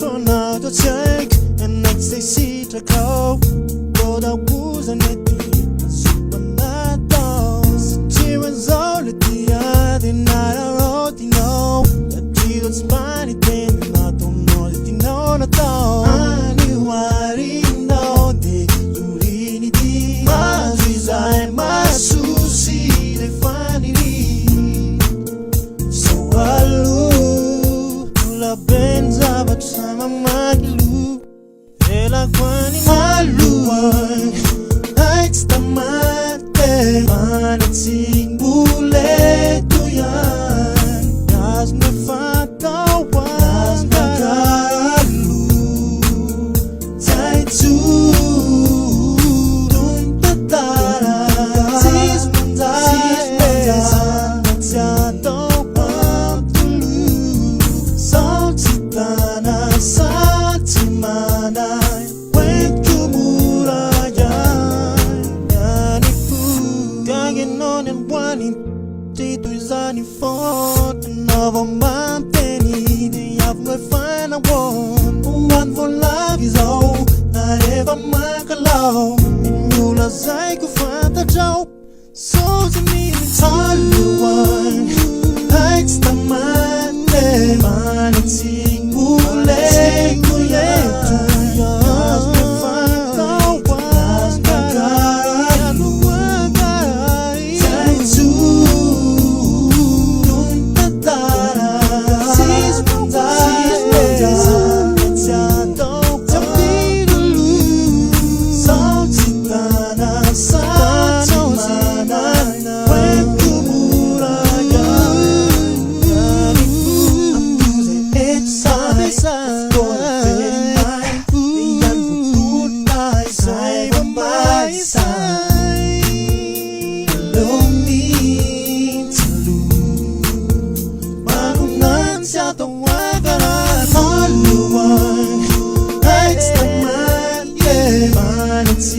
for now to take and next they see to go. But I wasn't it. It's funny thing, I don't know that you know at all. I knew I didn't know that you really did. My design, my sushi, they find it. So I lose, la benza, but I'm a maglu. Ela kwani maluan, it's the mate, man, it's in bule to yan. Does me find Another man penny, they have no final one. One for love is all, not ever make a love. And you'll like a father job. So to me, it's all the one. Likes the man, man, it's in Gule, the one that I'm all the one. It's the man, yeah, man, it's